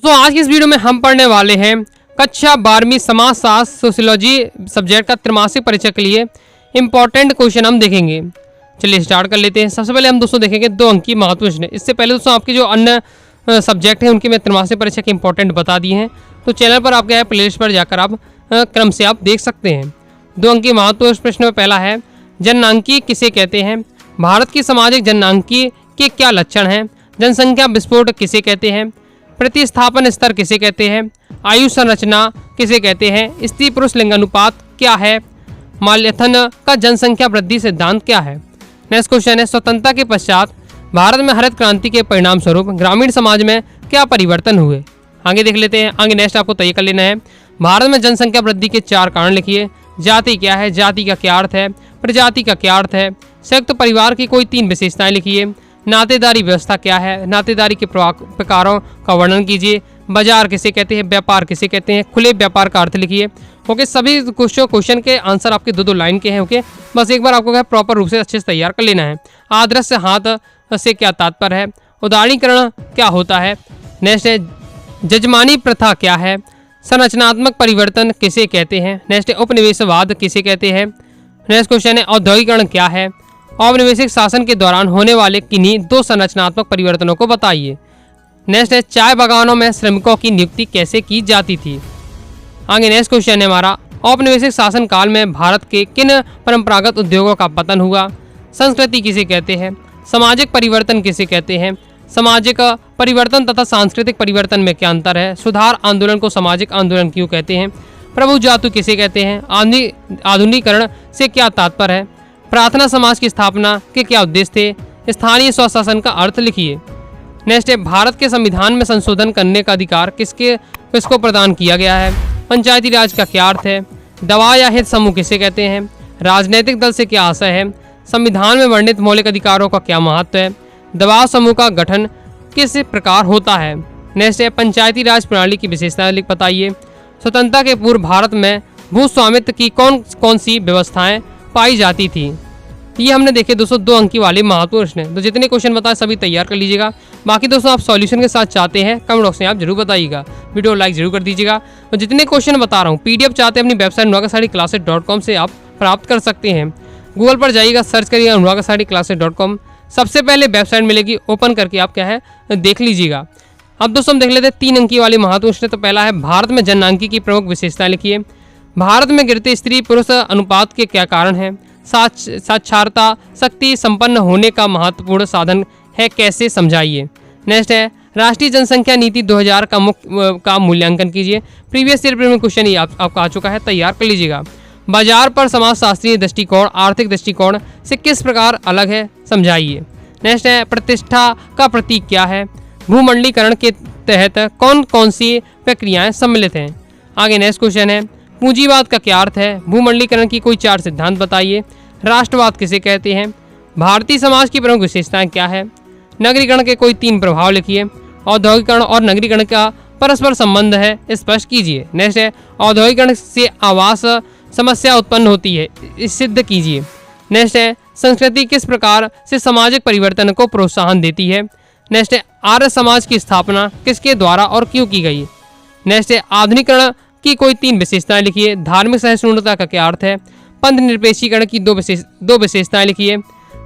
दोस्तों आज की इस वीडियो में हम पढ़ने वाले हैं कक्षा 12वीं समाजशास्त्र सोशियोलॉजी सब्जेक्ट का त्रैमासिक परीक्षा के लिए इंपॉर्टेंट क्वेश्चन हम देखेंगे। चलिए स्टार्ट कर लेते हैं। सबसे पहले हम दोस्तों देखेंगे 2 अंक की महत्व प्रश्न। इससे पहले दोस्तों आपके जो अन्य सब्जेक्ट हैं उनके मैं त्रैमासिक परीक्षा के इंपॉर्टेंट बता दिए हैं, तो चैनल पर आपके है प्लेलिस्ट पर जाकर आप क्रम से आप देख सकते हैं। 2 अंक की महत्व प्रश्न में पहला है जननांकी किसे कहते हैं? भारत की सामाजिक जननांकी के क्या लक्षण हैं? जनसंख्या विस्फोट किसे कहते हैं? प्रतिस्थापन स्तर किसे कहते हैं? आयु संरचना किसे कहते हैं? स्त्री पुरुष लिंगानुपात क्या है? माल्यथन का जनसंख्या वृद्धि सिद्धांत क्या है? नेक्स्ट क्वेश्चन है स्वतंत्रता के पश्चात भारत में हरित क्रांति के परिणाम स्वरूप ग्रामीण समाज में क्या परिवर्तन हुए? आगे देख लेते हैं। आगे नेक्स्ट आपको तय कर लेना है। भारत में जनसंख्या वृद्धि के 4 कारण लिखिए। जाति क्या है? जाति का क्या अर्थ है? प्रजाति का क्या अर्थ है? संयुक्त परिवार की कोई 3 विशेषताएं लिखिए। नातेदारी व्यवस्था क्या है? नातेदारी के प्रकारों का वर्णन कीजिए। बाजार किसे कहते हैं? व्यापार किसे कहते हैं? खुले व्यापार का अर्थ लिखिए। ओके, सभी क्वेश्चन के आंसर आपके 2-2 लाइन के हैं। ओके, बस एक बार आपको प्रॉपर रूप से अच्छे से तैयार कर लेना है। आदर्श हाथ से क्या तात्पर्य है? उदारीकरण क्या होता है? नेक्स्ट है जजमानी प्रथा क्या है? संरचनात्मक परिवर्तन किसे कहते हैं? नेक्स्ट है उपनिवेशवाद किसे कहते हैं? नेक्स्ट क्वेश्चन है औद्योगिकरण क्या है? औपनिवेशिक शासन के दौरान होने वाले किन्हीं 2 संरचनात्मक परिवर्तनों को बताइए। नेक्स्ट है चाय बागानों में श्रमिकों की नियुक्ति कैसे की जाती थी? आगे नेक्स्ट क्वेश्चन है हमारा औपनिवेशिक शासन काल में भारत के किन परंपरागत उद्योगों का पतन हुआ? संस्कृति किसे कहते हैं? सामाजिक परिवर्तन किसे कहते हैं? सामाजिक परिवर्तन तथा सांस्कृतिक परिवर्तन में क्या अंतर है? सुधार आंदोलन को सामाजिक आंदोलन क्यों कहते हैं? प्रभु जातु किसे कहते हैं? आधुनिकीकरण से क्या तात्पर्य है? प्रार्थना समाज की स्थापना के क्या उद्देश्य थे? स्थानीय स्वशासन का अर्थ लिखिए। नेक्स्ट है भारत के संविधान में संशोधन करने का अधिकार किसको प्रदान किया गया है? पंचायती राज का क्या अर्थ है? दवा या हित समूह किसे कहते हैं? राजनीतिक दल से क्या आशय है? संविधान में वर्णित मौलिक अधिकारों का क्या महत्व है? दबाव समूह का गठन किस प्रकार होता है? नेक्स्ट है पंचायती राज प्रणाली की विशेषताएं बताइए। स्वतंत्रता के पूर्व भारत में भू स्वामित्व की कौन सी व्यवस्थाएं पाई जाती थी? ये हमने देखे दोस्तों 2 अंक वाले महत्वपूर्ण प्रश्न। तो जितने क्वेश्चन बताए सभी तैयार कर लीजिएगा। बाकी दोस्तों आप सॉल्यूशन के साथ चाहते हैं कमेंट बॉक्स में आप जरूर बताइएगा। वीडियो लाइक जरूर कर दीजिएगा। और जितने क्वेश्चन बता रहा हूँ PDF चाहते हैं अपनी वेबसाइट अनुरागसाडीclasses.com से आप प्राप्त कर सकते हैं। गूगल पर जाइएगा, सर्च करिएगा अनुरागसाडीclasses.com। सबसे पहले वेबसाइट मिलेगी, ओपन करके आप क्या है देख लीजिएगा। अब दोस्तों हम देख लेते हैं 3 अंक वाली महत्वपूर्ण प्रश्न। तो पहला है भारत में जननांकी की प्रमुख विशेषताएं लिखिए। भारत में गिरते स्त्री पुरुष अनुपात के क्या कारण हैं? साक्षरता शक्ति संपन्न होने का महत्वपूर्ण साधन है, कैसे समझाइए। नेक्स्ट है राष्ट्रीय जनसंख्या नीति 2000 का मूल्यांकन कीजिए। प्रीवियस ईयर में क्वेश्चन ये आपका आ चुका है, तैयार कर लीजिएगा। बाजार पर समाजशास्त्रीय दृष्टिकोण आर्थिक दृष्टिकोण से किस प्रकार अलग है, समझाइए। नेक्स्ट है प्रतिष्ठा का प्रतीक क्या है? भूमंडलीकरण के तहत कौन कौन सी प्रक्रियाएं सम्मिलित हैं? आगे नेक्स्ट क्वेश्चन है पूंजीवाद का क्या अर्थ है? भूमंडलीकरण की कोई 4 सिद्धांत बताइए। राष्ट्रवाद किसे कहते हैं? भारतीय समाज की प्रमुख विशेषताएं क्या है? नगरीकरण के कोई 3 प्रभाव लिखिए। औद्योगिकरण और नगरीकरण का परस्पर संबंध है, स्पष्ट कीजिए। नेक्स्ट है औद्योगिकरण से आवास समस्या उत्पन्न होती है, सिद्ध कीजिए। नेक्स्ट है संस्कृति किस प्रकार से सामाजिक परिवर्तन को प्रोत्साहन देती है? नेक्स्ट है आर्य समाज की स्थापना किसके द्वारा और क्यों की गई? नेक्स्ट है आधुनिकीकरण की कोई 3 विशेषताएं लिखिए। धार्मिक सहिष्णुता का क्या अर्थ है? पंथ निरपेक्षीकरण की 2 विशेषताएं लिखिए।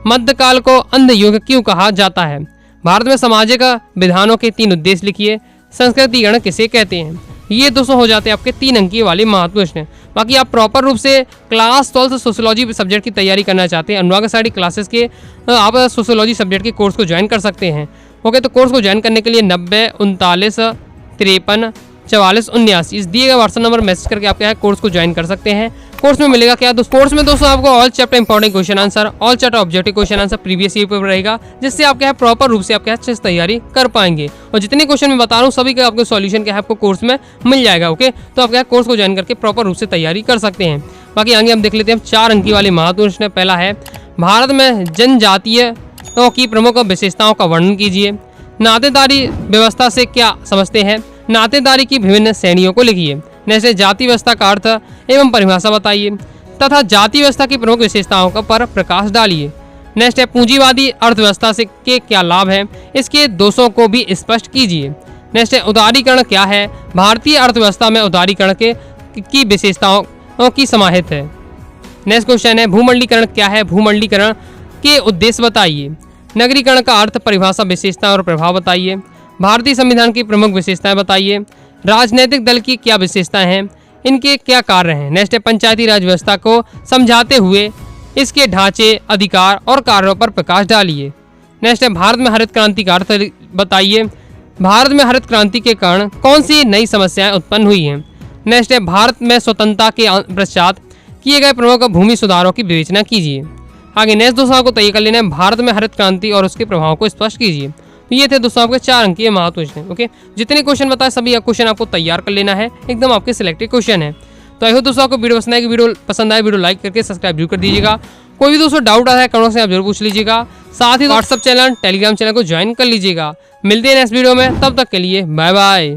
मध्यकाल को अंध युग क्यों कहा जाता है? भारत में सामाजिक विधानों के 3 उद्देश्य लिखिए। संस्कृतिकरण किसे कहते हैं? ये दोस्तों हो जाते हैं आपके 3 अंक वाले महत्वपूर्ण प्रश्न। बाकी आप प्रॉपर रूप से क्लास 12 सोशियोलॉजी सब्जेक्ट की तैयारी करना चाहते हैं अनुराग साडी क्लासेस के, आप सोशियोलॉजी सब्जेक्ट के कोर्स को ज्वाइन कर सकते हैं। ओके, तो कोर्स को ज्वाइन करने के लिए 90 39 53 44 79 इस दिए गए व्हाट्सएप नंबर मैसेज करके आप क्या है कोर्स को ज्वाइन कर सकते हैं। कोर्स में मिलेगा क्या दोस्तों? कोर्स में दोस्तों आपको all chapter important question answer, all chapter objective question answer previous year paper रहेगा, जिससे आप क्या है प्रॉपर रूप से आप क्या अच्छे से तैयारी कर पाएंगे। और जितने क्वेश्चन मैं बता रहा हूँ सभी का आपको सॉल्यूशन क्या है आपको कोर्स में मिल जाएगा। ओके, तो आप क्या कोर्स को ज्वाइन करके प्रॉपर रूप से तैयारी कर सकते हैं। बाकी आगे हम देख लेते हैं 4 अंक वाले महत्वपूर्ण प्रश्न। पहला है भारत में जनजातीय की प्रमुख विशेषताओं का वर्णन कीजिए। नातेदारी व्यवस्था से क्या समझते हैं? नातेदारी की विभिन्न श्रेणियों को लिखिए। जैसे जाति व्यवस्था का अर्थ एवं परिभाषा बताइए तथा जाति व्यवस्था की प्रमुख विशेषताओं पर प्रकाश डालिए। नेक्स्ट है पूंजीवादी अर्थव्यवस्था से के क्या लाभ हैं, इसके दोषों को भी स्पष्ट कीजिए। नेक्स्ट है उदारीकरण क्या है, भारतीय अर्थव्यवस्था में उदारीकरण की विशेषताओं की समाहित है। नेक्स्ट क्वेश्चन है भूमंडलीकरण क्या है, भूमंडलीकरण के उद्देश्य बताइए। नगरीकरण का अर्थ, परिभाषा, विशेषता और प्रभाव बताइए। भारतीय संविधान की प्रमुख विशेषताएं बताइए। राजनीतिक दल की क्या विशेषताएं हैं, इनके क्या कार्य हैं। नेक्स्ट है पंचायती राज व्यवस्था को समझाते हुए इसके ढांचे, अधिकार और कार्यों पर प्रकाश डालिए। नेक्स्ट है भारत में हरित क्रांति का अर्थ बताइए। भारत में हरित क्रांति के कारण कौन सी नई समस्याएं उत्पन्न हुई हैं। नेक्स्ट है भारत में स्वतंत्रता के पश्चात किए गए प्रमुख भूमि सुधारों की विवेचना कीजिए। आगे नेक्स्ट दोस्तों आपको तय कर लेना है भारत में हरित क्रांति और उसके प्रभाव को स्पष्ट कीजिए। तो ये थे दोस्तों आपके 4 अंक के महत्व क्वेश्चन। ओके, जितने क्वेश्चन बताए सभी क्वेश्चन आपको तैयार कर लेना है, एकदम आपके सिलेक्टेड क्वेश्चन है। तो आई होप दोस्तों आपको वीडियो पसंद आएगी, वीडियो पसंद आए वीडियो लाइक करके सब्सक्राइब जरूर कर दीजिएगा। कोई भी दोस्तों डाउट आता है कमेंट से आप जरूर पूछ लीजिएगा। साथ ही व्हाट्सअप चैनल, टेलीग्राम चैनल को ज्वाइन कर लीजिएगा। मिलते हैं नेक्स्ट वीडियो में, तब तक के लिए बाय बाय।